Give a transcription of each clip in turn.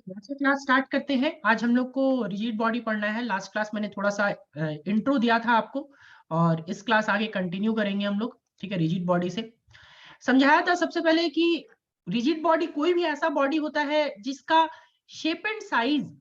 Class start करते हैं। आज हम लोग को रिजिड बॉडी पढ़ना है। लास्ट क्लास मैंने थोड़ा सा इंट्रो दिया था आपको, और इस क्लास आगे कंटिन्यू करेंगे हम लोग। ठीक है, रिजिड बॉडी से समझाया था सबसे पहले कि रिजिड बॉडी कोई भी ऐसा बॉडी होता है जिसका shape and size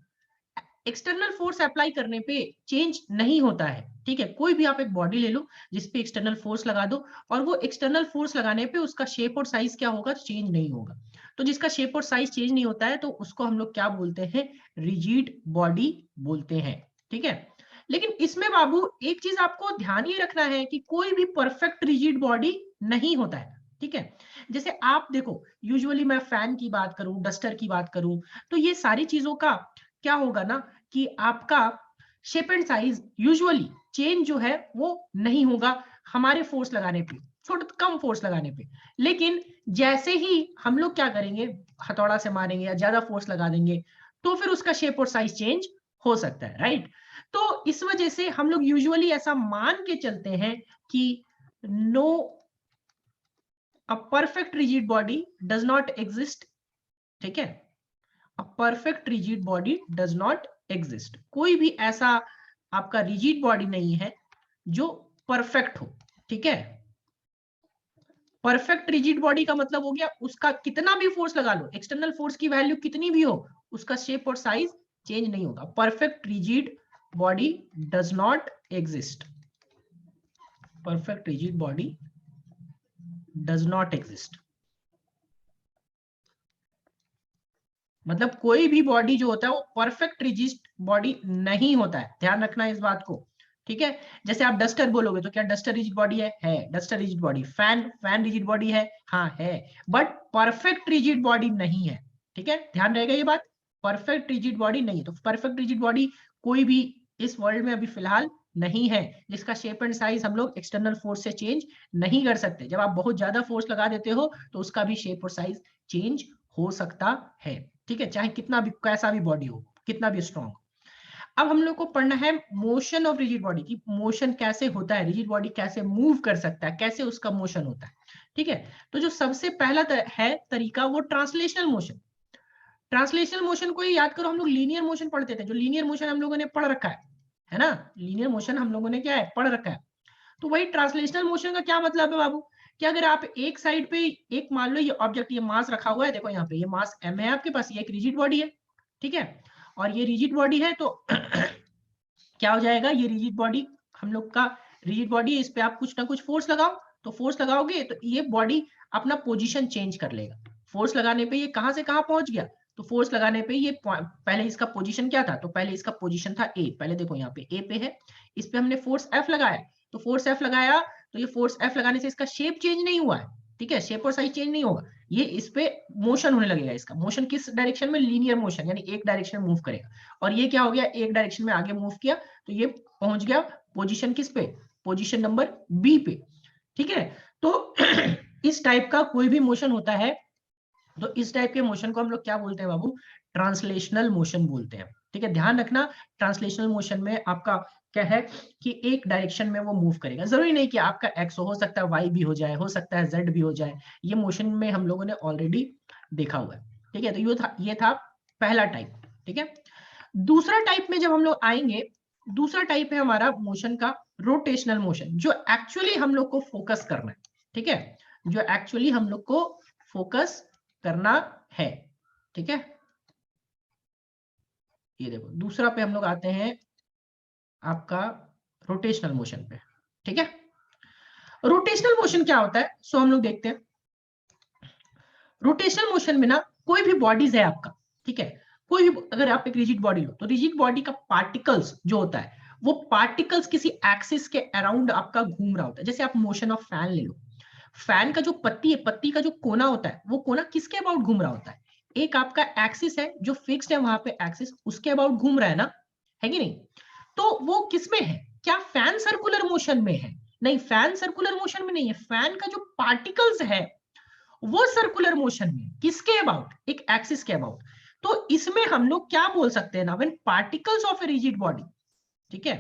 external force apply करने पे चेंज नहीं होता है। ठीक है, कोई भी आप एक बॉडी ले लो जिसपे एक्सटर्नल फोर्स लगा दो, और वो एक्सटर्नल फोर्स लगाने पे उसका शेप और साइज क्या होगा, चेंज नहीं होगा। तो जिसका शेप और साइज चेंज नहीं होता है तो उसको हम लोग क्या बोलते हैं, रिजिड बॉडी बोलते हैं। ठीक है, लेकिन इसमें बाबू एक चीज आपको ध्यान ये रखना है कि कोई भी परफेक्ट रिजिड बॉडी नहीं होता है। ठीक है, जैसे आप देखो, यूजुअली मैं फैन की बात करूं, डस्टर की बात करूं, तो ये सारी चीजों का क्या होगा ना कि आपका shape and size usually change जो है वो नहीं होगा हमारे फोर्स लगाने पे, छोटा कम फोर्स लगाने पे। लेकिन जैसे ही हम लोग क्या करेंगे, हथौड़ा से मारेंगे या ज्यादा फोर्स लगा देंगे, तो फिर उसका शेप और साइज चेंज हो सकता है, राइट। तो इस वजह से हम लोग यूजुअली ऐसा मान के चलते हैं कि no, a perfect rigid body does not exist. ठीक है, a perfect rigid body does not exist. कोई भी ऐसा आपका रिजिड बॉडी नहीं है जो परफेक्ट हो। ठीक है, परफेक्ट रिजिड बॉडी का मतलब हो गया उसका कितना भी फोर्स लगा लो, एक्सटर्नल फोर्स की वैल्यू कितनी भी हो, उसका शेप और साइज चेंज नहीं होगा। Perfect rigid body does not exist. Perfect rigid body does not exist मतलब कोई भी बॉडी जो होता है वो परफेक्ट रिजिड बॉडी नहीं होता है। ध्यान रखना इस बात को। ठीक है, जैसे आप डस्टर बोलोगे तो क्या डस्टर रिजिड बॉडी है duster rigid body. Fan, fan rigid body है, हाँ है, बट परफेक्ट रिजिड बॉडी नहीं है। ठीक है, ध्यान रहेगा ये बात, परफेक्ट रिजिड बॉडी नहीं है। तो परफेक्ट रिजिड बॉडी कोई भी इस वर्ल्ड में अभी फिलहाल नहीं है जिसका शेप एंड साइज हम लोग एक्सटर्नल फोर्स से चेंज नहीं कर सकते। जब आप बहुत ज्यादा फोर्स लगा देते हो तो उसका भी शेप और साइज चेंज हो सकता है। ठीक है, चाहे कितना भी कैसा भी बॉडी हो, कितना भी स्ट्रॉन्ग। अब हम लोग को पढ़ना है मोशन ऑफ रिजिड बॉडी की, मोशन कैसे होता है, रिजिड बॉडी कैसे मूव कर सकता है, कैसे उसका मोशन होता है। ठीक है, तो जो सबसे पहला है तरीका वो ट्रांसलेशनल मोशन। ट्रांसलेशनल मोशन को ही याद करो, हम लोग लीनियर मोशन पढ़ते थे, जो लीनियर मोशन हम लोगों ने पढ़ रखा है ना। लीनियर मोशन हम लोगों ने क्या है, पढ़ रखा है। तो वही ट्रांसलेशनल मोशन का क्या मतलब है बाबू, कि अगर आप एक साइड पे एक, मान लो ये ऑब्जेक्ट, ये मास रखा हुआ है, देखो यहाँ पे ये मास m है आपके पास, ये एक रिजिड बॉडी है। ठीक है, और ये रिजिड बॉडी है तो क्या हो जाएगा, ये रिजिड बॉडी हम लोग का रिजिड बॉडी है, इस पे आप कुछ ना कुछ फोर्स लगाओ, तो फोर्स लगाओगे तो ये बॉडी अपना पोजीशन चेंज कर लेगा। फोर्स लगाने पे ये कहां से कहां पहुंच गया, तो फोर्स लगाने पे ये पहले इसका पोजीशन क्या था, तो पहले इसका पोजीशन था ए। पहले देखो यहाँ पे ए पे है, इस पे हमने फोर्स एफ लगाया, तो फोर्स एफ लगाया, तो ये फोर्स एफ लगाने से इसका शेप चेंज नहीं हुआ है। ठीक है, शेप और साइज चेंज नहीं होगा, ये इस पे मोशन होने लगेगा। इसका मोशन किस डायरेक्शन में, लीनियर मोशन, यानी एक डायरेक्शन में मूव करेगा। और ये क्या हो गया, एक डायरेक्शन में आगे मूव किया, तो ये पहुंच गया पोजीशन किस पे, पोजीशन नंबर बी पे। ठीक है, तो इस टाइप का कोई भी मोशन होता है, तो इस टाइप के मोशन को हम लोग क्या बोलते हैं बाबू, ट्रांसलेशनल मोशन बोलते हैं। ठीक है, ध्यान रखना, ट्रांसलेशनल मोशन में आपका क्या है कि एक डायरेक्शन में वो मूव करेगा। जरूरी नहीं कि आपका एक्स हो सकता है वाई भी हो जाए, हो सकता है जेड भी हो जाए। ये मोशन में हम लोगों ने ऑलरेडी देखा हुआ है। ठीक है, तो ये था पहला टाइप। ठीक है, दूसरा टाइप में जब हम लोग आएंगे, दूसरा टाइप है हमारा मोशन का रोटेशनल मोशन, जो एक्चुअली हम लोग को फोकस करना है। ठीक है, जो एक्चुअली हम लोग को फोकस करना है। ठीक है, ये देखो दूसरा पे हम लोग आते हैं आपका रोटेशनल मोशन पे। ठीक है, रोटेशनल मोशन क्या होता है, सो हम लोग देखते हैं। रोटेशनल मोशन में ना कोई भी बॉडीज है आपका, ठीक है, कोई भी, अगर आप एक रिजिड बॉडी लो तो रिजिड बॉडी का पार्टिकल्स जो होता है, वो पार्टिकल्स किसी एक्सिस के अराउंड आपका घूम रहा होता है। जैसे आप मोशन ऑफ फैन ले लो, फैन का जो पत्ती है, पत्ती का जो कोना होता है, वो कोना किसके अबाउट घूम रहा होता है, एक आपका एक्सिस है जो फिक्स्ड है वहां पे, एक्सिस उसके अबाउट घूम रहा है ना, है कि नहीं। तो वो किसमें है, क्या फैन सर्कुलर मोशन में है, नहीं, फैन सर्कुलर मोशन में नहीं है। फैन का जो पार्टिकल्स है वो सर्कुलर मोशन में, किसके अबाउट, एक एक्सिस के अबाउट। तो इसमें हम लोग क्या बोल सकते हैं ना, when particles of a rigid body, ठीक है,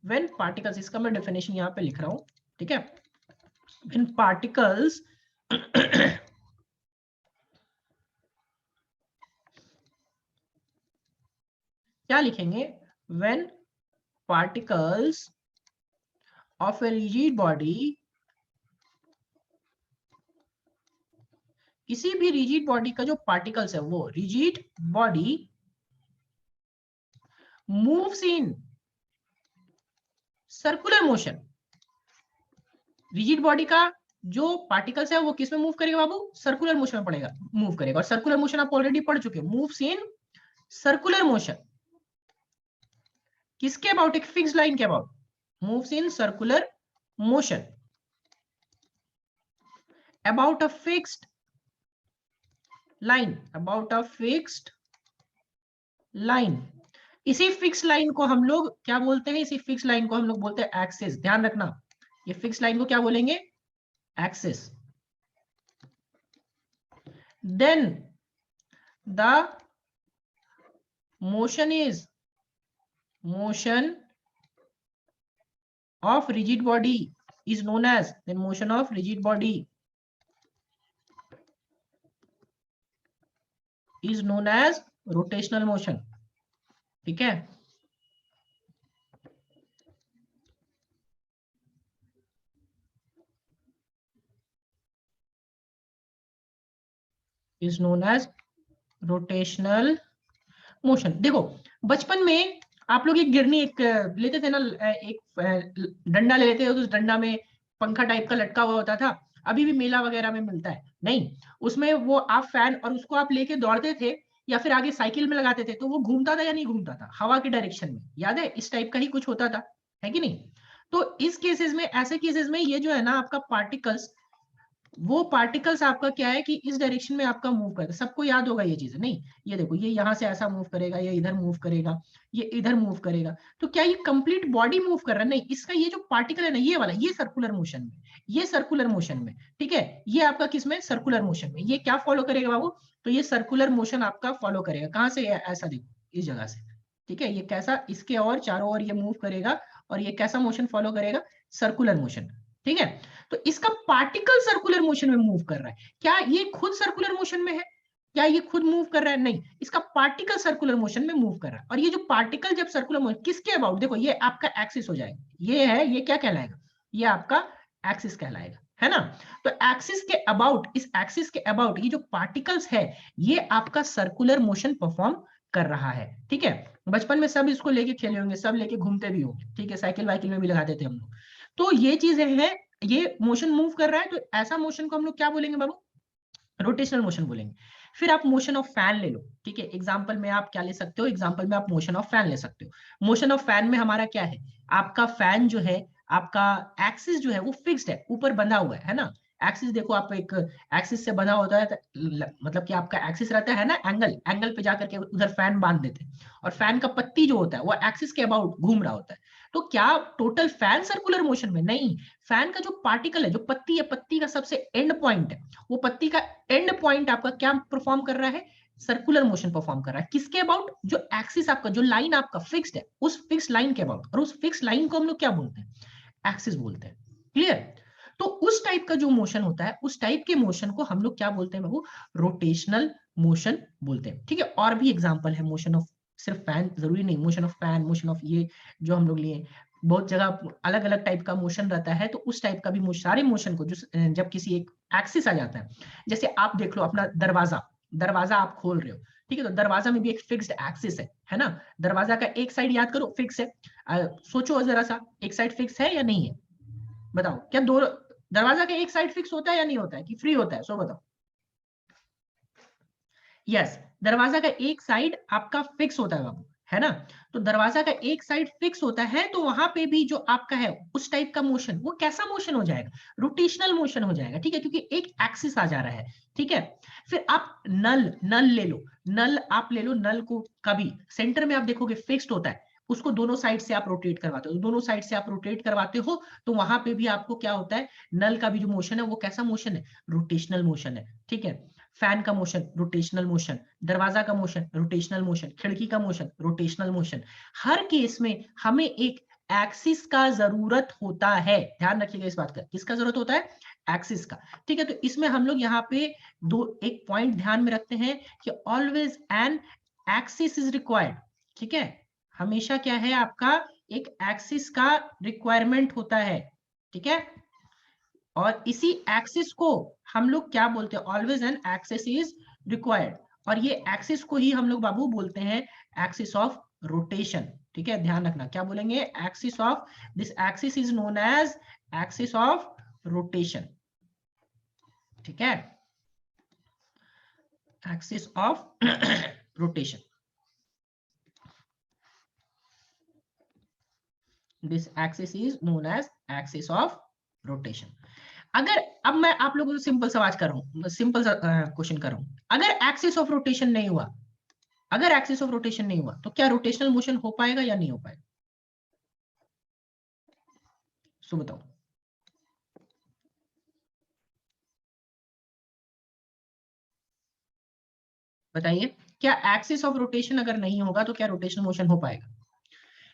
व्हेन पार्टिकल्स, इसका मैं डेफिनेशन यहां पे लिख रहा हूं। ठीक है, व्हेन पार्टिकल्स क्या लिखेंगे, when particles of a rigid body, किसी भी रिजिड बॉडी का जो पार्टिकल्स है वो rigid body moves in circular motion. Rigid body का जो पार्टिकल्स है वो किस में मूव करेगा बाबू, सर्कुलर मोशन में पड़ेगा, मूव करेगा। और सर्कुलर मोशन आप ऑलरेडी पढ़ चुके हो, मूव्स इन सर्कुलर मोशन। किसके अबाउट, एक फिक्स लाइन के about, moves in circular motion about a fixed line, about a fixed line. इसी फिक्स लाइन को हम लोग क्या बोलते हैं, इसी फिक्स लाइन को हम लोग बोलते हैं एक्सिस। ध्यान रखना, ये फिक्स लाइन को क्या बोलेंगे, axis. Then the motion is, motion of rigid body is known as, then motion of rigid body is known as rotational motion। ठीक है, is known as rotational motion. देखो बचपन में आप लोग एक गिरनी एक लेते थे ना, एक डंडा ले लेते थे, उस डंडा में पंखा टाइप का लटका हुआ होता था, अभी भी मेला वगैरह में मिलता है, नहीं उसमें वो आप फैन और उसको आप लेके दौड़ते थे या फिर आगे साइकिल में लगाते थे, तो वो घूमता था या नहीं घूमता था, हवा की डायरेक्शन में, याद है, इस टाइप का ही कुछ होता था, है कि नहीं। तो इस केसेस में, ऐसे केसेस में ये जो है ना आपका पार्टिकल्स, वो पार्टिकल्स आपका क्या है कि इस डायरेक्शन में आपका मूव करता है। सबको याद होगा ये चीज, नहीं ये देखो, ये यहां से ऐसा मूव करेगा, ये इधर मूव करेगा, ये इधर मूव करेगा। तो क्या ये कंप्लीट बॉडी मूव कर रहा है, नहीं, इसका ये जो पार्टिकल है ना, ये वाला, ये सर्कुलर मोशन में, ये सर्कुलर मोशन में, ठीक है, ये आपका किसमें, सर्कुलर मोशन में। ये क्या फॉलो करेगा बाबू, तो ये सर्कुलर मोशन आपका फॉलो करेगा। कहां से, ऐसा देखो, इस जगह से, ठीक है, ये कैसा, इसके और चारों ओर ये मूव करेगा, और ये कैसा मोशन फॉलो करेगा, सर्कुलर मोशन, ठीक है। तो इसका पार्टिकल सर्कुलर मोशन में मूव कर रहा है। क्या ये खुद सर्कुलर मोशन में है, क्या ये खुद मूव कर रहा है, नहीं, इसका पार्टिकल सर्कुलर मोशन में मूव कर रहा है। और ये जो पार्टिकल जब सर्कुलर मोशन, किसके अबाउट, देखो ये आपका एक्सिस हो जाएगा, ये है, ये क्या कहलाएगा, ये आपका एक्सिस कहलाएगा, है ना। तो एक्सिस के अबाउट, इस एक्सिस के अबाउट ये जो पार्टिकल्स है, ये आपका सर्कुलर मोशन परफॉर्म कर रहा है, ठीक है। बचपन में सब इसको लेके खेले होंगे, सब लेके घूमते भी होंगे, ठीक है, साइकिल वाइकिल में भी लगाते थे हम लोग। तो ये चीजें हैं, ये मोशन मूव कर रहा है, तो ऐसा मोशन को हम लोग क्या बोलेंगे बाबू, रोटेशनल मोशन बोलेंगे। फिर आप मोशन ऑफ फैन ले लो, ठीक है, एग्जांपल में आप क्या ले सकते हो, एग्जांपल में आप मोशन ऑफ फैन ले सकते हो। मोशन ऑफ फैन में हमारा क्या है, आपका फैन जो है, आपका एक्सिस जो है वो फिक्स्ड है, ऊपर बंधा हुआ है ना। एक्सिस देखो, आप एक एक्सिस से बंधा होता है, मतलब कि आपका एक्सिस रहता है ना, एंगल, एंगल पे जाकर के उधर फैन बांध देते हैं, और फैन का पत्ती जो होता है वो एक्सिस के अबाउट घूम रहा होता है। तो क्या टोटल फैन सर्कुलर मोशन में, नहीं, फैन का जो पार्टिकल है, जो पत्ती है, पत्ती का सबसे एंड पॉइंट है, वो पत्ती का एंड पॉइंट आपका क्या परफॉर्म कर रहा है, सर्कुलर मोशन परफॉर्म कर रहा है। किसके अबाउट, जो एक्सिस आपका, जो लाइन आपका फिक्स्ड है, उस फिक्स लाइन के अबाउट। और उस फिक्स लाइन को हम लोग क्या बोलते हैं, एक्सिस बोलते हैं, क्लियर। तो उस टाइप का जो मोशन होता है, उस टाइप के मोशन को हम लोग क्या बोलते हैं बाबू, रोटेशनल मोशन बोलते हैं, ठीक है। और भी एग्जांपल है मोशन ऑफ, सिर्फ फैन जरूरी नहीं, motion of fan, motion of ये जो हम लोग लिए, बहुत जगह अलग अलग टाइप का मोशन रहता है। तो उस टाइप का भी सारे मोशन को, जो जब किसी एक एक्सिस आ जाता है, जैसे आप देख लो अपना दरवाजा, दरवाजा आप खोल रहे हो, ठीक है, तो दरवाजा में भी एक फिक्स्ड एक्सिस है ना। दरवाजा का एक साइड याद करो फिक्स है, सोचो जरा सा, एक साइड फिक्स है या नहीं है, बताओ, क्या दो, दरवाजा का एक साइड फिक्स होता है या नहीं होता है, कि फ्री होता है, सो बताओ। यस, दरवाजा का एक साइड आपका फिक्स होता है बाबू, है ना। तो दरवाजा का एक साइड फिक्स होता है, तो वहां पे भी जो आपका है उस टाइप का मोशन, वो कैसा मोशन हो जाएगा, रोटेशनल मोशन हो जाएगा, ठीक है, क्योंकि एक एक्सिस आ जा रहा है, ठीक है। फिर आप नल, नल ले लो, नल आप ले लो, नल को कभी सेंटर में आप देखोगे फिक्स्ड होता है, उसको दोनों साइड से आप रोटेट करवाते हो, दोनों साइड से आप रोटेट करवाते हो, तो वहां पे भी आपको क्या होता है, नल का भी जो मोशन है वो कैसा मोशन है, रोटेशनल मोशन है, ठीक है। फैन का मोशन रोटेशनल मोशन, दरवाजा का मोशन रोटेशनल मोशन, खिड़की का मोशन रोटेशनल मोशन। हर केस में हमें एक एक्सिस का जरूरत होता है, ध्यान रखिएगा इस बात का, किसका जरूरत होता है, एक्सिस का, ठीक है। तो इसमें हम लोग यहाँ पे दो एक पॉइंट ध्यान में रखते हैं कि always an axis is required, ठीक है, हमेशा क्या है आपका, एक एक्सिस का रिक्वायरमेंट होता है, ठीक है। और इसी एक्सिस को हम लोग क्या बोलते हैं, always an axis is required, और ये एक्सिस को ही हम लोग बाबू बोलते हैं एक्सिस ऑफ रोटेशन, ठीक है। ध्यान रखना क्या बोलेंगे, axis of, this axis is known as axis of rotation, ठीक है, axis of rotation, this axis is known as axis of rotation. अगर अब मैं आप लोगों से सिंपल सवाल कर रहा हूं, सिंपल क्वेश्चन कर रहा हूं, अगर एक्सिस ऑफ रोटेशन नहीं हुआ, अगर एक्सिस ऑफ रोटेशन नहीं हुआ तो क्या रोटेशनल मोशन हो पाएगा या नहीं हो पाएगा, सो बताओ। बताइए, क्या एक्सिस ऑफ रोटेशन अगर नहीं होगा तो क्या रोटेशनल मोशन हो पाएगा,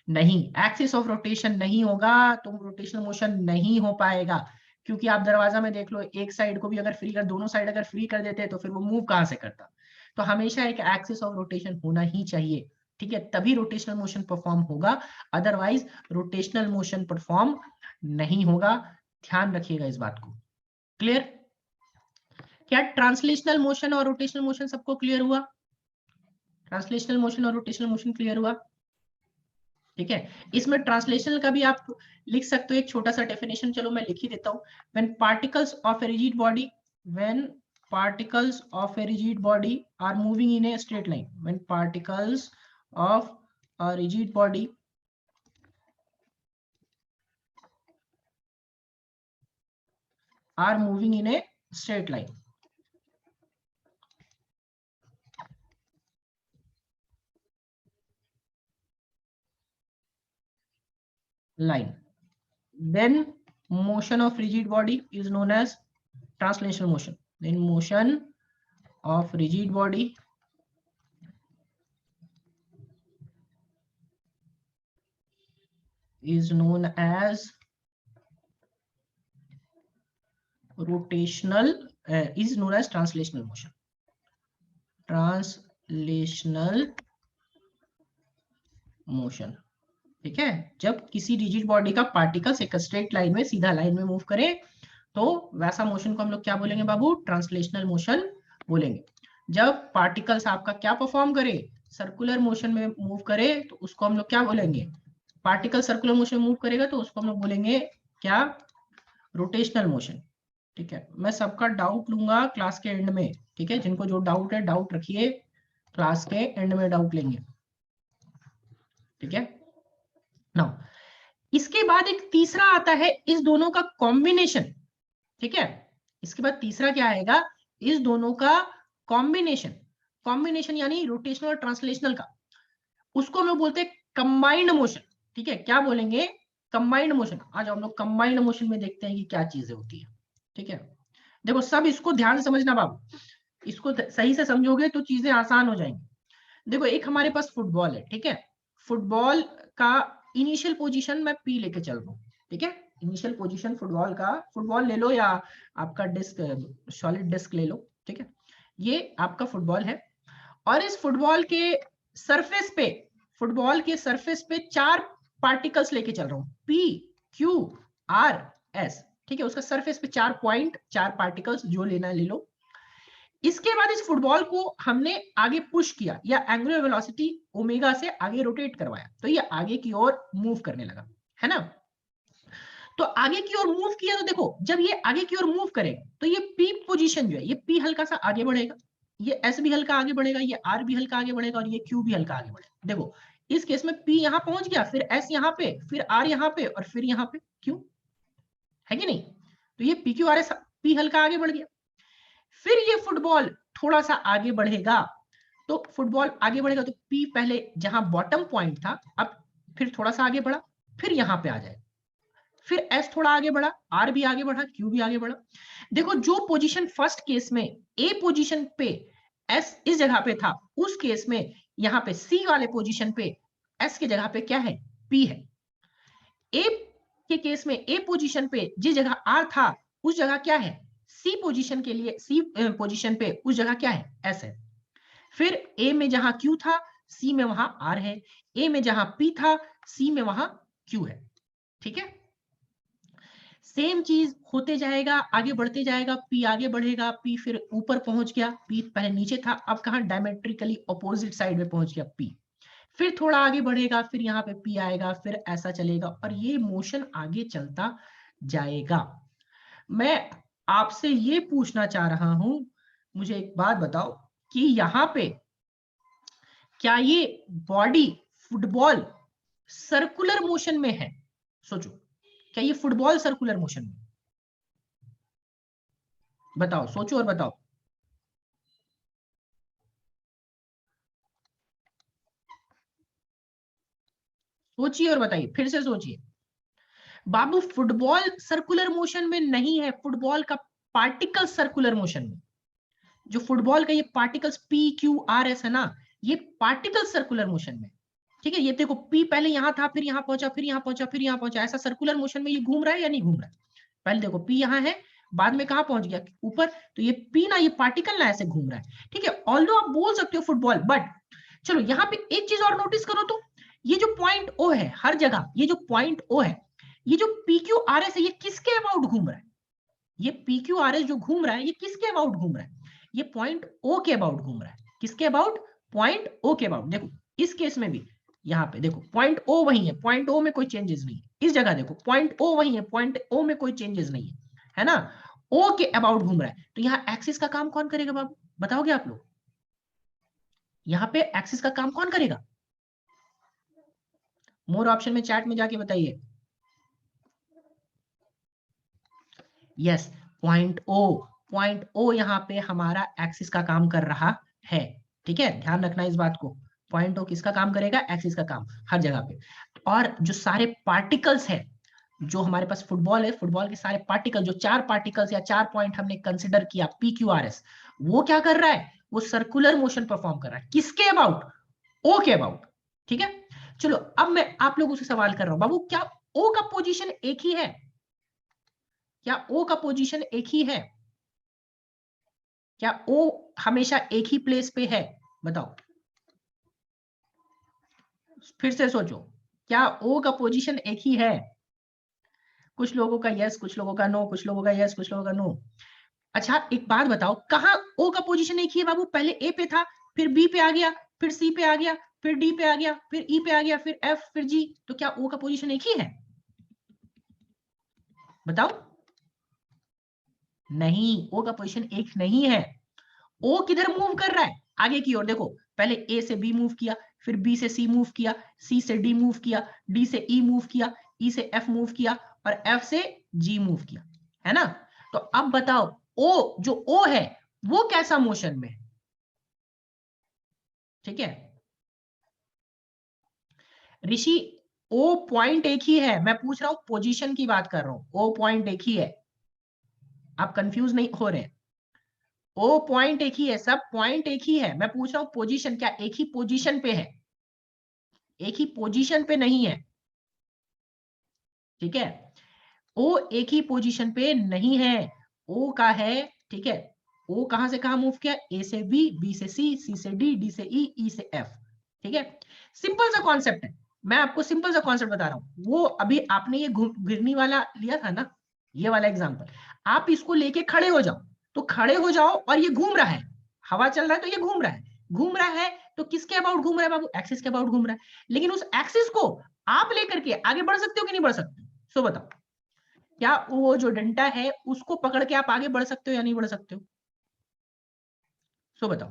नहीं, एक्सिस ऑफ रोटेशन नहीं होगा तो रोटेशनल मोशन नहीं हो पाएगा, क्योंकि आप दरवाजा में देख लो, एक साइड को भी अगर फ्री कर, दोनों साइड अगर फ्री कर देते तो फिर वो मूव कहां से करता, तो हमेशा एक एक्सिस ऑफ रोटेशन होना ही चाहिए, ठीक है, तभी रोटेशनल मोशन परफॉर्म होगा, अदरवाइज रोटेशनल मोशन परफॉर्म नहीं होगा, ध्यान रखिएगा इस बात को। क्लियर, क्या ट्रांसलेशनल मोशन और रोटेशनल मोशन सबको क्लियर हुआ, ट्रांसलेशनल मोशन और रोटेशनल मोशन क्लियर हुआ, ठीक है। इसमें ट्रांसलेशनल का भी आप लिख सकते हो एक छोटा सा डेफिनेशन, चलो मैं लिख ही देता हूं, when particles of a rigid body, when particles of a rigid body are moving in a straight line, when particles of a rigid body are moving in a straight line, then motion of rigid body is known as translational motion, then motion of rigid body is known as rotational, is known as translational motion, translational motion, ठीक है। जब किसी rigid body का particles एक straight line में, सीधा line में move करे तो वैसा मोशन को हम लोग क्या बोलेंगे बाबू, ट्रांसलेशनल मोशन बोलेंगे। जब पार्टिकल्स आपका क्या परफॉर्म करे, सर्कुलर मोशन में मूव करे तो उसको हम लोग क्या बोलेंगे, पार्टिकल सर्कुलर मोशन मूव करेगा तो उसको हम लोग बोलेंगे क्या, रोटेशनल मोशन, ठीक है। मैं सबका डाउट लूंगा क्लास के एंड में, ठीक है, जिनको जो डाउट है डाउट रखिए, क्लास के एंड में डाउट लेंगे, ठीक है ना। इसके बाद एक तीसरा आता है इस दोनों का कॉम्बिनेशन, ठीक है, इसके बाद तीसरा क्या आएगा, इस दोनों का कॉम्बिनेशन, कॉम्बिनेशन यानी रोटेशनल और ट्रांसलेशनल का, उसको हम लोग बोलते हैं कंबाइंड मोशन, ठीक है, क्या बोलेंगे, कंबाइंड मोशन। आज हम लोग कंबाइंड मोशन में देखते हैं कि क्या चीजें होती है, ठीक है। देखो सब इसको ध्यान से समझना बाबू, इसको सही से समझोगे तो चीजें आसान हो जाएंगी। देखो एक हमारे पास फुटबॉल है, ठीक है, फुटबॉल का इनिशियल पोजीशन मैं पी लेके चल रहा हूँ, ठीक है, इनिशियल पोजीशन फुटबॉल का, फुटबॉल ले लो या आपका डिस्क, सॉलिड डिस्क ले लो, ठीक है, ये आपका फुटबॉल है, और इस फुटबॉल के सरफेस पे, फुटबॉल के सरफेस पे 4 पार्टिकल्स लेके चल रहा हूँ, पी क्यू आर एस, ठीक है, उसका सरफेस पे 4 पॉइंट, 4 पार्टिकल्स जो लेना है ले लो। इसके बाद इस फुटबॉल को हमने आगे पुश किया या एंगुलर वेलोसिटी ओमेगा से आगे रोटेट करवाया, तो ये आगे की ओर मूव करने लगा, है ना। तो आगे की ओर मूव किया तो देखो जब ये आगे की ओर मूव करेगा तो ये पी पोजीशन जो है, ये पी हल्का सा आगे बढ़ेगा, ये एस भी हल्का आगे बढ़ेगा, ये आर भी हल्का आगे बढ़ेगा और ये क्यू भी हल्का आगे बढ़ेगा। देखो इस केस में पी यहां पहुंच गया, फिर एस यहां पे, फिर आर यहां पे और फिर यहां पे क्यू, है कि नहीं। तो ये P Q R S, P हल्का आगे बढ़ गया। फिर ये फुटबॉल थोड़ा सा आगे बढ़ेगा, तो फुटबॉल आगे बढ़ेगा तो पी पहले जहां बॉटम पॉइंट था, अब फिर थोड़ा सा आगे बढ़ा, फिर यहां पे आ जाए, फिर एस थोड़ा आगे बढ़ा, आर भी आगे बढ़ा, क्यू भी आगे बढ़ा। देखो जो पोजीशन फर्स्ट केस में ए पोजीशन पे एस इस जगह पे था, उस केस में यहाँ पे सी वाले पोजीशन पे एस की जगह पे क्या है, पी है। ए के केस में ए पोजीशन पे जिस जगह आर था उस जगह क्या है, सी पोजीशन के लिए सी पोजीशन पे उस जगह क्या है, एस है। फिर ए में जहां क्यू था सी में वहां आर है, ए में जहां पी था, सी में वहां क्यू है। ठीक है, सेम चीज होते जाएगा, आगे बढ़ते जाएगा, पी आगे बढ़ेगा, पी फिर ऊपर पहुंच गया, पी पहले नीचे था, अब कहां डायमेट्रिकली ऑपोजिट साइड में पहुंच गया पी, फिर थोड़ा आगे बढ़ेगा, फिर यहाँ पे पी आएगा, फिर ऐसा चलेगा और ये मोशन आगे चलता जाएगा। मैं आपसे ये पूछना चाह रहा हूं, मुझे एक बात बताओ कि यहाँ पे क्या ये बॉडी फुटबॉल सर्कुलर मोशन में है? सोचो, क्या ये फुटबॉल सर्कुलर मोशन में? बताओ, सोचो और बताओ। सोचिए और बताइए, फिर से सोचिए। बाबू फुटबॉल सर्कुलर मोशन में नहीं है, फुटबॉल का पार्टिकल सर्कुलर मोशन में। जो फुटबॉल का ये particles P Q R S है ना, ये पार्टिकल सर्कुलर मोशन में। ठीक है, ये देखो पी पहले यहां था, फिर यहां पहुंचा, फिर यहां पहुंचा, फिर यहां पहुंचा, ऐसा सर्कुलर मोशन में ये घूम रहा है या नहीं घूम रहा है? पहले देखो पी यहां है, बाद में कहां पहुंच गया? ऊपर। तो ये पी ना, ये पार्टिकल ना ऐसे घूम रहा है। ठीक है, ऑल्दो आप बोल सकते हो फुटबॉल, बट चलो यहाँ पे एक चीज और नोटिस करो तो, ये जो पॉइंट ओ है हर जगह, ये जो पॉइंट ओ है, ये जो पी क्यू आर एस है, ये किसके अबाउट घूम रहा है? ये पी क्यू आर एस जो घूम रहा है, ये किसके अबाउट घूम रहा है? ये पॉइंट ओ के अबाउट घूम रहा है। किसके अबाउट? पॉइंट ओ के अबाउट। देखो इस केस में भी यहाँ पे देखो पॉइंट ओ वही है, पॉइंट ओ में कोई चेंजेस नहीं है। इस जगह देखो पॉइंट ओ वही है, पॉइंट ओ में कोई चेंजेस नहीं है ना? ओ के अबाउट घूम रहा है, तो यहाँ एक्सिस का काम कौन करेगा बाबू, बताओगे आप लोग? यहाँ पे एक्सिस का काम कौन करेगा? मोर ऑप्शन में चैट में जाके बताइए। Yes, point O. Point O यहाँ पे हमारा एक्सिस का काम कर रहा है। ठीक है, ध्यान रखना इस बात को। पॉइंट ओ किसका काम करेगा? एक्सिस का काम, हर जगह पे। और जो सारे पार्टिकल्स है, जो हमारे पास फुटबॉल है, फुटबॉल के सारे पार्टिकल, जो 4 पार्टिकल्स या 4 पॉइंट हमने कंसिडर किया पी क्यू आर एस, वो क्या कर रहा है? वो सर्कुलर मोशन परफॉर्म कर रहा है। किसके अबाउट? ओ के अबाउट। ठीक है, चलो अब मैं आप लोगों से सवाल कर रहा हूं, बाबू क्या ओ का पोजीशन एक ही है? क्या ओ का पोजीशन एक ही है? क्या ओ हमेशा एक ही प्लेस पे है? बताओ, फिर से सोचो, क्या ओ का पोजीशन एक ही है? कुछ लोगों का यस, कुछ लोगों का नो, कुछ लोगों का यस, कुछ लोगों का नो। अच्छा एक बात बताओ, कहां ओ का पोजीशन एक ही है बाबू? पहले ए पे था, फिर बी पे आ गया, फिर सी पे आ गया, फिर डी पे आ गया, फिर ई पे आ गया, फिर एफ, फिर जी। तो क्या ओ का पोजीशन एक ही है? बताओ। नहीं, ओ का पोजीशन एक नहीं है। ओ किधर मूव कर रहा है? आगे की ओर देखो, पहले ए से बी मूव किया, फिर बी से सी मूव किया, सी से डी मूव किया, डी से ई मूव किया, ई से एफ मूव किया और एफ से जी मूव किया, है ना? तो अब बताओ, ओ जो ओ है वो कैसा मोशन में है? ठीक है ऋषि, ओ पॉइंट एक ही है, मैं पूछ रहा हूं पोजीशन की बात कर रहा हूं, ओ पॉइंट एक ही है, आप कंफ्यूज नहीं हो रहे? ओ पॉइंट एक ही है, सब पॉइंट एक ही है, मैं पूछ रहा हूं पोजीशन क्या एक ही पोजीशन पे है? एक ही पोजीशन पे नहीं है। ठीक है, ओ एक ही पोजीशन पे नहीं है, ओ का है। ठीक है, ओ कहां से कहां मूव किया? ए से बी से सी से डी से ई से एफ। ठीक है, सिंपल सा कॉन्सेप्ट है, मैं आपको सिंपल सा कॉन्सेप्ट बता रहा हूं। वो अभी आपने ये गिरनी वाला लिया था ना, ये वाला एग्जांपल, आप इसको लेके खड़े हो जाओ, तो खड़े हो जाओ और ये घूम रहा है, हवा चल रहा है तो ये घूम रहा है, घूम रहा है तो किसके अबाउट घूम रहा है बाबू? एक्सिस के अबाउट घूम रहा है। लेकिन उस एक्सिस को आप लेकर के आगे बढ़ सकते हो कि नहीं बढ़ सकते? सो बताओ, क्या वो जो डंडा है उसको पकड़ के आप आगे बढ़ सकते हो या नहीं बढ़ सकते हो? सो बताओ,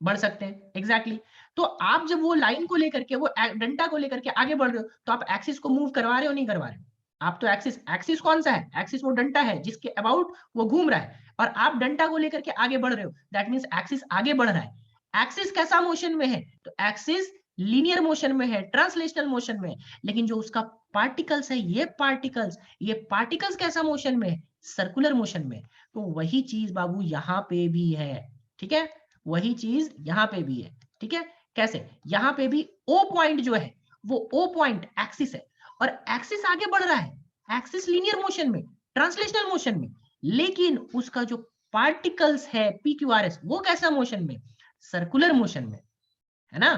बढ़ सकते हैं, एग्जैक्टली exactly। तो आप जब वो लाइन को लेकर के, वो डंडा को लेकर के आगे बढ़ रहे हो, तो आप एक्सिस को मूव करवा रहे हो नहीं करवा रहे हो? आप तो एक्सिस, एक्सिस कौन सा है? एक्सिस वो डंडा है जिसके अबाउट वो घूम रहा है, और आप डंडा को लेकर के आगे बढ़ रहे हो, दैट मींस एक्सिस आगे बढ़ रहा है। एक्सिस कैसा मोशन में है? तो एक्सिस लीनियर मोशन में है, ट्रांसलेशनल मोशन में है। लेकिन जो उसका पार्टिकल्स है, ये पार्टिकल्स कैसा मोशन में है? सर्कुलर मोशन में। तो वही चीज बाबू यहाँ पे भी है। ठीक है, वही चीज यहाँ पे भी है। ठीक है, कैसे? यहाँ पे भी ओ पॉइंट जो है, वो ओ पॉइंट एक्सिस है, और एक्सिस आगे बढ़ रहा है, एक्सिस लीनियर मोशन में, ट्रांसलेशनल मोशन में। लेकिन उसका जो पार्टिकल्स है पी क्यू आर एस, वो कैसा मोशन में? सर्कुलर मोशन में, है ना?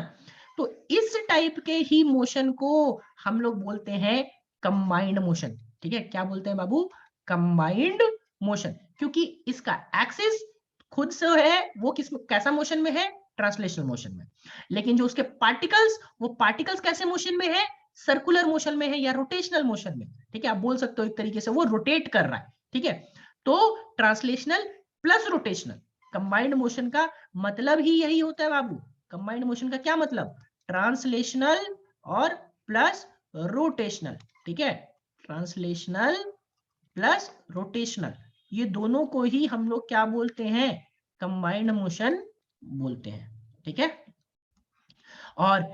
तो इस टाइप के ही मोशन को हम लोग बोलते हैं कंबाइंड मोशन। ठीक है, क्या बोलते हैं बाबू? कंबाइंड मोशन, क्योंकि इसका एक्सिस खुद से है वो कैसा मोशन में है? ट्रांसलेशनल मोशन में। लेकिन जो उसके पार्टिकल्स, वो पार्टिकल्स कैसे मोशन में है? सर्कुलर मोशन में है या रोटेशनल मोशन में। ठीक है, आप बोल सकते हो एक तरीके से वो रोटेट कर रहा है। ठीक है, तो translational plus rotational combined motion का मतलब ही यही होता है बाबू। कंबाइंड मोशन का क्या मतलब? ट्रांसलेशनल और प्लस रोटेशनल। ठीक है, ट्रांसलेशनल प्लस रोटेशनल, ये दोनों को ही हम लोग क्या बोलते हैं? कंबाइंड मोशन बोलते हैं। ठीक है, और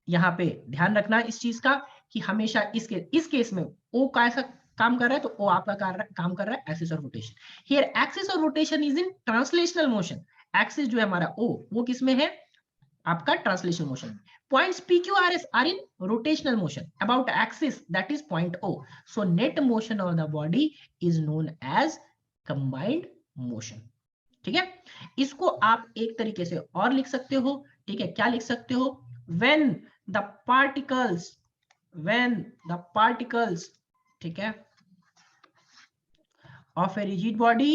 यहाँ पे ध्यान रखना इस चीज का कि हमेशा इस केस में ओ कैसा काम कर रहा है, तो ओ आपका काम कर रहा है एक्सिस और रोटेशन। हियर एक्सिस और rotation is in translational motion. Axis जो है हमारा ओ, वो किसमें है? आपका translational motion. Points p q r s are in rotational motion about axis, that is point o. So net motion of the body is known as combined motion. ठीक है, इसको आप एक तरीके से और लिख सकते हो। ठीक है, क्या लिख सकते हो? when the particles, ठीक है, of a rigid body,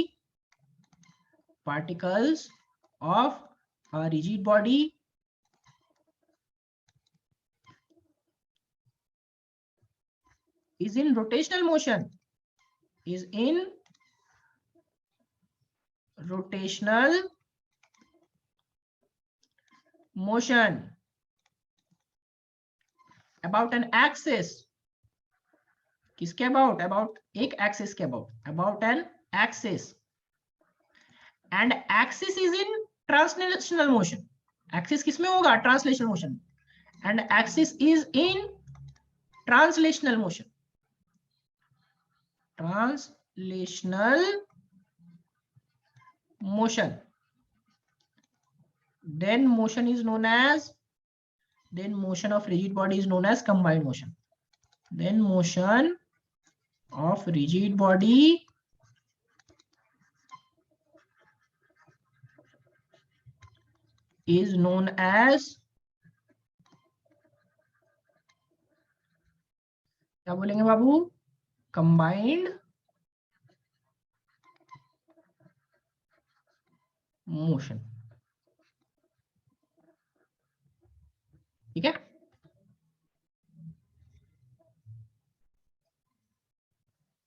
particles of a rigid body is in rotational motion, is in rotational motion about an axis. किसके अबाउट? अबाउट एक एक्सिस के about an axis, and axis is in translational motion. Axis किसमें होगा? Translational motion, and axis is in translational motion, translational motion, then motion is known as, then motion of rigid body is known as combined motion. Then motion of rigid body is known as, क्या बोलेंगे बाबू? Combined motion. ठीक है,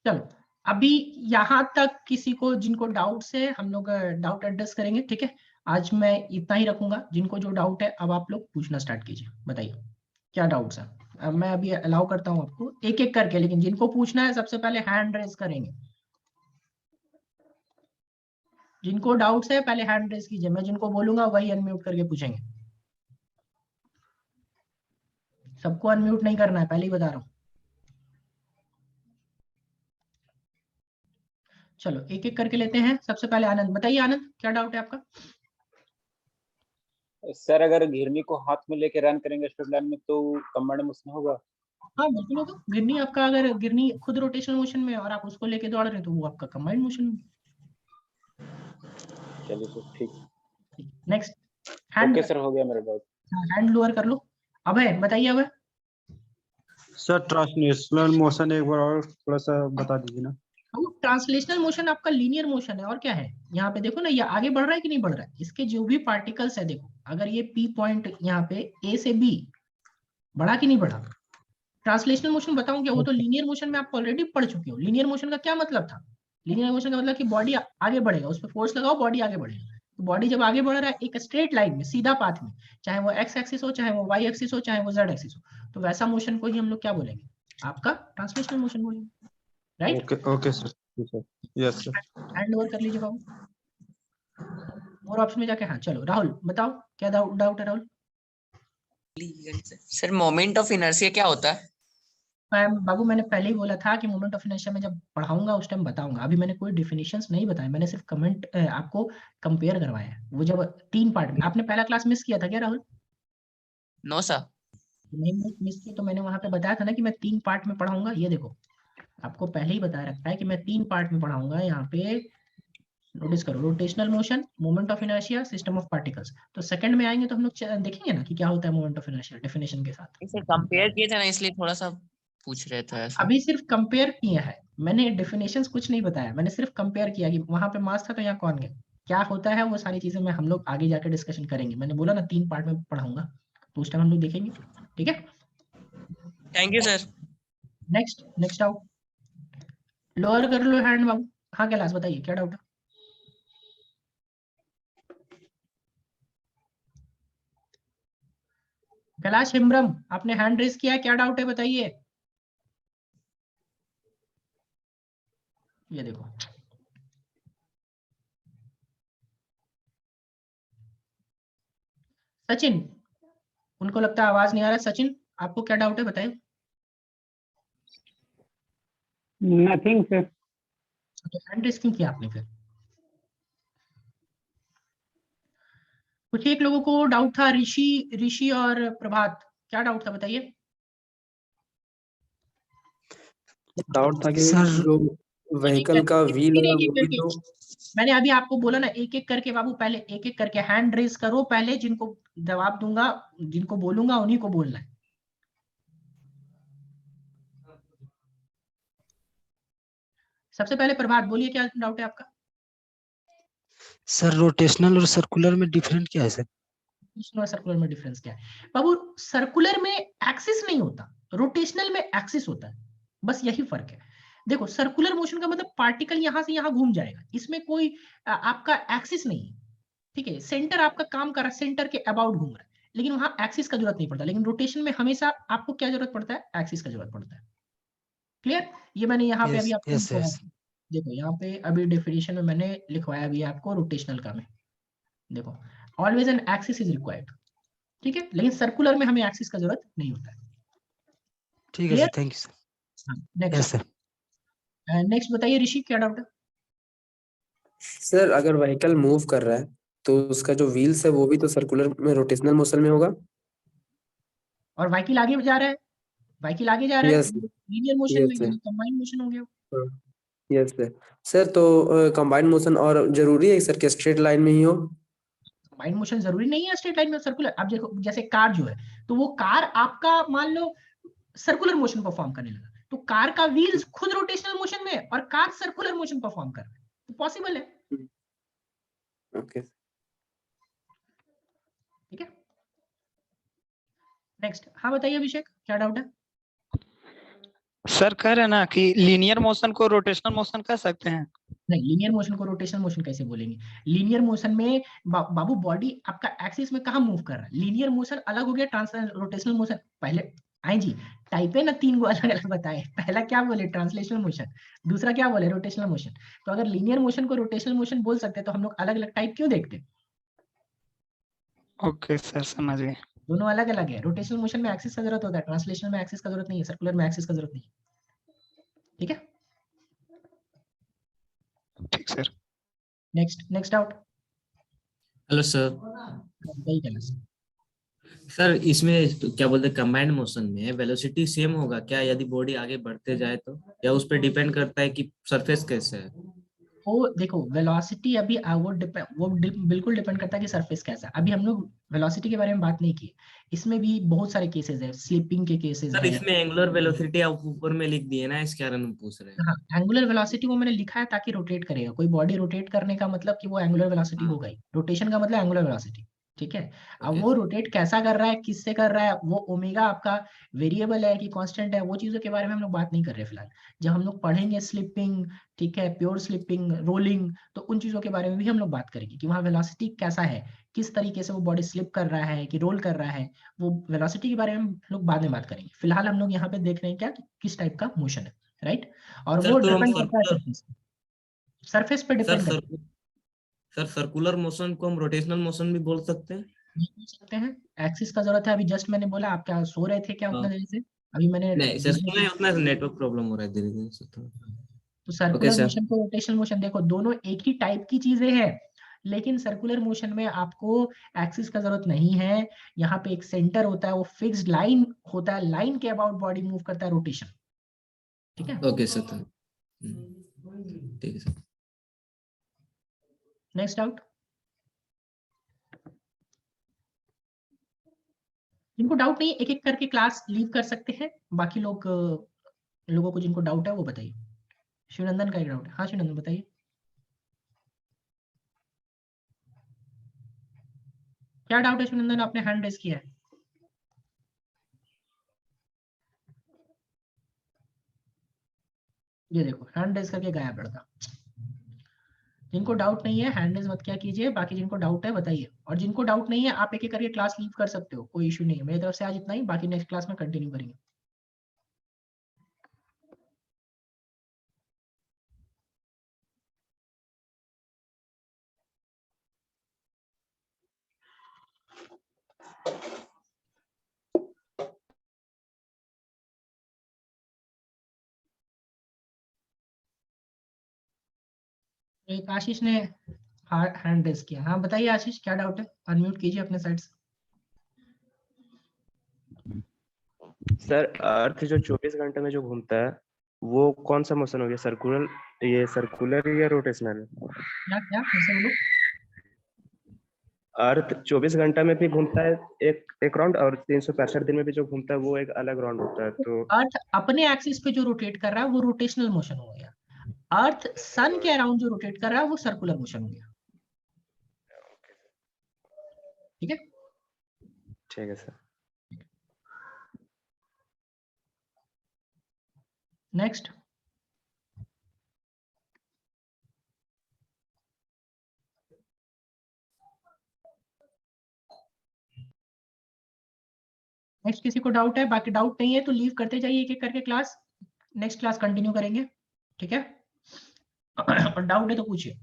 चलो अभी यहां तक किसी को जिनको डाउट्स है हम लोग डाउट एड्रेस करेंगे। ठीक है, आज मैं इतना ही रखूंगा। जिनको जो डाउट है अब आप लोग पूछना स्टार्ट कीजिए, बताइए क्या डाउट्स है। अब मैं अभी अलाउ करता हूं आपको एक एक करके, लेकिन जिनको पूछना है सबसे पहले हैंड रेज करेंगे। जिनको डाउट्स है पहले हैंड रेज कीजिए, मैं जिनको बोलूंगा वही अनम्यूट करके पूछेंगे। सबको अनम्यूट नहीं करना है, पहले ही बता रहा हूँ। चलो एक एक करके लेते हैं। सबसे पहले आनंद, बताइए आनंद क्या डाउट है आपका? सर अगर घिरनी को हाथ में लेके रन करेंगे स्ट्रेट लाइन में तो कंबाइंड मोशन होगा? हाँ बिल्कुल होगा। गिरनी आपका, अगर गिरनी खुद रोटेशनल मोशन में और आप उसको लेके दौड़ रहे हैं तो वो आपका कंबाइंड मोशन में। चलिए सर ठीक। Next hand. ओके सर, हो गया मेरा डाउट। हैंड लोअर कर लो। अभय बताइए। अभय सर ट्रांसलेशनल मोशन एक बार और थोड़ा सा बता दीजिए ना। ट्रांसलेशनल मोशन आपका लीनियर मोशन है, और क्या है? यहाँ पे देखो ना, ये आगे बढ़ रहा है कि नहीं बढ़ रहा है? इसके जो भी पार्टिकल्स है, देखो अगर ये पी पॉइंट यहाँ पे ए से बी बढ़ा कि नहीं बढ़ा? ट्रांसलेशनल मोशन बताऊं क्या? वो तो लीनियर मोशन में आप ऑलरेडी पढ़ चुके हो। लीनियर मोशन का क्या मतलब था? लीनियर मोशन का मतलब कि बॉडी आगे बढ़ेगा, उस पर फोर्स लगाओ बॉडी आगे बढ़ेगा। तो बॉडी जब आगे बढ़ रहा है एक स्ट्रेट लाइन में, सीधा पाथ में, चाहे वो एक्स एक्सिस हो, चाहे वो वाई एक्सिस हो, चाहे वो जेड एक्सिस हो, तो वैसा मोशन को ही हम लोग क्या बोलेंगे? आपका ट्रांसलेशनल मोशन बोलेंगे। Right? Okay okay sir, yes sir. Hand over कर लीजिए बाबू। और ऑप्शन में जाके, हाँ चलो राहुल बताओ क्या डाउट है Rahul? Sir moment of inertia क्या होता है? बाबू मैंने पहले ही बोला था कि मोमेंट ऑफ इनर्शिया में जब पढ़ाऊंगा उस टाइम बताऊंगा। अभी मैंने कोई डेफिनेशंस नहीं बताए, मैंने सिर्फ कमेंट आपको कंपेयर करवाया है। वो जब 3 पार्ट में, आपने पहला क्लास मिस किया था क्या राहुल? No sir. नहीं मिस किया तो मैंने वहां पे बताया था ना कि मैं 3 पार्ट में पढ़ाऊंगा। ये देखो आपको पहले ही बता रखा है कि मैं 3 पार्ट में पढ़ाऊंगा। यहाँ पे नोटिस करो, rotational motion, moment of inertia, system of particles. तो सेकंड में आएंगे तो हम लोग देखेंगे ना कि क्या होता है मोमेंट ऑफ इनर्शिया डेफिनेशन के साथ। इसे कंपेयर किए थे ना, इसलिए थोड़ा सा पूछ रहे थे ऐसा। अभी सिर्फ कंपेयर किया है, मैंने डेफिनेशंस कुछ नहीं बताया, मैंने सिर्फ कंपेयर किया कि वहां पे मास था तो यहाँ कौन गया, क्या होता है वो सारी चीजें मैं हम लोग आगे जाकर डिस्कशन करेंगे। मैंने बोला ना 3 पार्ट में पढ़ाऊंगा, तो उस टाइम हम लोग देखेंगे। ठीक है, थैंक यू सर। नेक्स्ट आओ, लोअर कर लो हैंड बाबू। हाँ कैलाश बताइए क्या डाउट है। कैलाश हिम्ब्रम आपने हैंड रेस किया है, क्या डाउट है बताइए। ये देखो, सचिन, उनको लगता है आवाज नहीं आ रहा है। सचिन आपको क्या डाउट है बताइए। Nothing sir. तो हैंड रेस क्यों किया आपने फिर। कुछ एक लोगों को डाउट था, ऋषि और प्रभात, क्या डाउट था बताइए। डाउट था कि सर जो व्हीकल का व्हील है एक-एक वो भी करके, तो मैंने अभी आपको बोला ना एक एक करके बाबू, पहले एक एक करके हैंड रेस करो, पहले जिनको जवाब दूंगा, जिनको बोलूंगा उन्हीं को बोलना है। सबसे पहले प्रभात बोलिए क्या डाउट है आपका। सर रोटेशनल और सर्कुलर में डिफरेंट क्या है सर। रोटेशनल और सर्कुलर में डिफरेंस क्या है बाबू। सर्कुलर में एक्सिस नहीं होता, रोटेशनल में एक्सिस होता है, बस यही फर्क है। देखो सर्कुलर मोशन का मतलब पार्टिकल यहां से यहां घूम जाएगा, इसमें कोई आपका एक्सिस नहीं है। ठीक है, सेंटर आपका काम कर रहा है, सेंटर के अबाउट घूम रहा है, लेकिन वहां एक्सिस का जरूरत नहीं पड़ता। लेकिन रोटेशन में हमेशा आपको क्या जरूरत पड़ता है, एक्सिस का जरूरत पड़ता है। क्लियर, ये मैंने यहाँ पे अभी यस आपको यस लिखवाया। यस। देखो यहाँ पे अभी डेफिनेशन में मैंने लिखवाया भी आपको रोटेशनल का में, देखो always an axis is required. ठीक है, लेकिन सर्कुलर में हमें एक्सिस का जरूरत नहीं होता है। ठीक है clear, sir, thank you sir. Yes next sir. Next बताइए ऋषि क्या डाउट है। सर अगर व्हीकल मूव कर रहा है तो उसका जो व्हील्स है वो भी तो सर्कुलर में रोटेशनल मोशन में होगा। और वाइकिल आगे जा रहा है, वाइकिल आगे जा रहा है यस लीनियर मोशन में, यस सर। यानी कंबाइंड मोशन हो गया। Yes sir. सर तो कंबाइंड मोशन और जरूरी है सर कि स्ट्रेट लाइन में ही हो। कंबाइंड मोशन जरूरी नहीं है स्ट्रेट लाइन में, सर्कुलर। अब देखो जैसे कार जो है, तो वो कार आपका मान लो सर्कुलर मोशन परफॉर्म करने लगा, तो कार का व्हील्स खुद रोटेशनल मोशन में है और कार सर्कुलर मोशन परफॉर्म कर रहा है, तो पॉसिबल है। ओके। ठीक है, नेक्स्ट। हाँ बताइए अभिषेक क्या डाउट है। सर कह रहे हैं ना कि लीनियर मोशन को रोटेशनल मोशन कह सकते हैं। नहीं, लीनियर मोशन को रोटेशनल मोशन कैसे बोलेंगे। लीनियर मोशन में बाबू बॉडी आपका एक्सिस में कहाँ मूव कर रहा है। लीनियर मोशन अलग हो गया, रोटेशनल मोशन पहले आए जी। टाइप है ना 3 गो अलग अलग बताए, पहला क्या बोले ट्रांसलेशनल मोशन, दूसरा क्या बोले रोटेशनल मोशन। तो अगर लीनियर मोशन को रोटेशनल मोशन बोल सकते हैं तो हम लोग अलग अलग टाइप क्यों देखते हैं। ओके सर, समझ गए। दोनों अलग अलग है, रोटेशनल मोशन में एक्सिस का जरूरत होता है, ट्रांसलेशनल में एक्सिस का जरूरत नहीं है, सर्कुलर में एक्सिस का जरूरत नहीं है। ठीक है, ठीक sir. Next out. Hello sir. Sir इसमें तो क्या बोलते हैं कंबाइंड मोशन में वेलोसिटी सेम होगा क्या यदि बॉडी आगे बढ़ते जाए तो, या उस पर डिपेंड करता है कि सरफेस कैसे है। वो देखो वेलोसिटी अभी बिल्कुल डिपेंड करता है कि सरफेस कैसा है। अभी हम लोग वेलोसिटी के बारे में बात नहीं की, इसमें भी बहुत सारे केसेस है, स्लिपिंग के केसेस सर है। इसमें एंगुलर वेलोसिटी आप ऊपर में लिख दिए ना, इस कारण हम पूछ रहे हैं। हाँ, एंगुलर वेलोसिटी वो मैंने लिखा है ताकि रोटेट करेगा, कोई बॉडी रोटेट करने का मतलब कि वो एंगुलर वेलोसिटी हाँ। होगा ही, रोटेशन का मतलब एंगुलर वेलोसिटी। ठीक है, अब ओके वो रोटेट कैसा कर रहा है, किससे कर रहा है, वो ओमेगा आपका वेरिएबल है कि कांस्टेंट है, वो चीजों के बारे में हम लोग बात नहीं कर रहे फिलहाल। जब हम लोग पढ़ेंगे स्लिपिंग, ठीक है, प्योर स्लिपिंग, रोलिंग, तो उन चीजों के बारे में भी हम लोग बात करेंगे कि वहाँ वेलोसिटी कैसा है, किस तरीके से वो बॉडी स्लिप कर रहा है कि रोल कर रहा है। वो वेलोसिटी के बारे में हम लोग बाद में बात करेंगे। फिलहाल हम लोग यहाँ पे देख रहे हैं क्या कि किस टाइप का मोशन है, राइट। और सर वो तो हम डिपेंड करता है सर्कुलर सरफेस पे सर डिपेंड करता है। सर सर्कुलर मोशन को हम रोटेशनल मोशन भी बोल सकते हैं। नहीं बोल सकते हैं, एक्सिस का जरूरत है। अभी जस्ट मैंने बोला, आप क्या सो रहे थे क्या उतना हाँ। देर से। अभी मैंने नहीं सर बीच में सुना है, उतना नेटवर्क प्रॉब्लम हो रहा है धीरे धीरे से थोड़ा। तो ओके सर्कुलर सर। मोशन को रोटेशनल मोशन, देखो दोनों एक ही टाइप की चीजें हैं, लेकिन सर्कुलर मोशन में आपको एक्सिस का जरूरत नहीं है। यहाँ पे एक सेंटर होता है, वो फिक्स्ड लाइन होता है, लाइन के अबाउट बॉडी मूव करता है, रोटेशन। ठीक है, ओके सर ठीक है सर। Next doubt? जिनको डाउट नहीं एक एक करके क्लास लीव कर सकते हैं, बाकी लोगों को जिनको डाउट है वो बताइए। शिवनंदन का एक डाउट है। हाँ शिवनंदन बताइए। क्या डाउट है शिवनंदन? आपने हैंड रेज किया है। ये देखो हैंड रेज करके गायब लड़का। जिनको डाउट नहीं है हैंड रेज मत क्या कीजिए, बाकी जिनको डाउट है बताइए। और जिनको डाउट नहीं है आप एक एक करके क्लास लीव कर सकते हो, कोई इशू नहीं है। मेरी तरफ से आज इतना ही, बाकी नेक्स्ट क्लास में कंटिन्यू करेंगे। एक आशीष ने हैंड रेज किया। हाँ बताइए आशीष, क्या डाउट है? अनम्यूट कीजिए अपने साइड से। सर अर्थ जो 24 घंटे में जो घूमता है वो कौन सा मोशन हो गया? सर्कुलर या रोटेशनल? क्या क्या फिर से बोलो। अर्थ 24 घंटा में भी घूमता है एक राउंड, और 365 दिन में भी जो घूमता है वो एक अलग राउंड होता है। तो अर्थ अपने एक्सिस पे जो रोटेट कर रहा है वो रोटेशनल मोशन हो गया। अर्थ सन के अराउंड जो रोटेट कर रहा है वो सर्कुलर मोशन हो गया। ठीक है, ठीक है सर। नेक्स्ट। नेक्स्ट किसी को डाउट है? बाकी डाउट नहीं है तो लीव करते जाइए एक एक करके क्लास। नेक्स्ट क्लास कंटिन्यू करेंगे। ठीक है, और डाउट है तो पूछिए।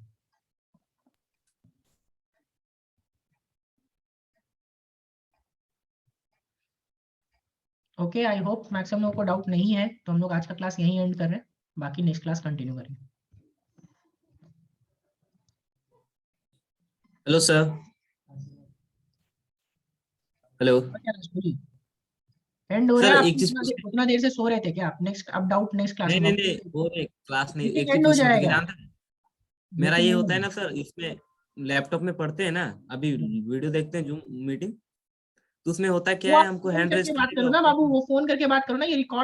ओके, आई होप मैक्सिमम लोगों को डाउट नहीं है, तो हम लोग आज का क्लास यहीं एंड कर रहे हैं, बाकी नेक्स्ट क्लास कंटिन्यू करेंगे। Hello sir. हेलो एंड हो सर, रहा है। एक चीज उतना देर से सो रहे थे क्या आप? नेक्स्ट अब डाउट नेक्स्ट क्लास नहीं में नहीं नहीं, वो एक क्लास नहीं, एक चीज एंड हो पूछनी थी कि जाएगा। जानते हैं, मेरा ये होता है ना सर, इसमें लैपटॉप में पढ़ते हैं ना, अभी वीडियो देखते हैं जूम मीटिंग, तो उसमें होता क्या है, हमको हैंड रेज बात करो ना बाबू, वो फोन करके बात करो ना, ये रिकॉर्ड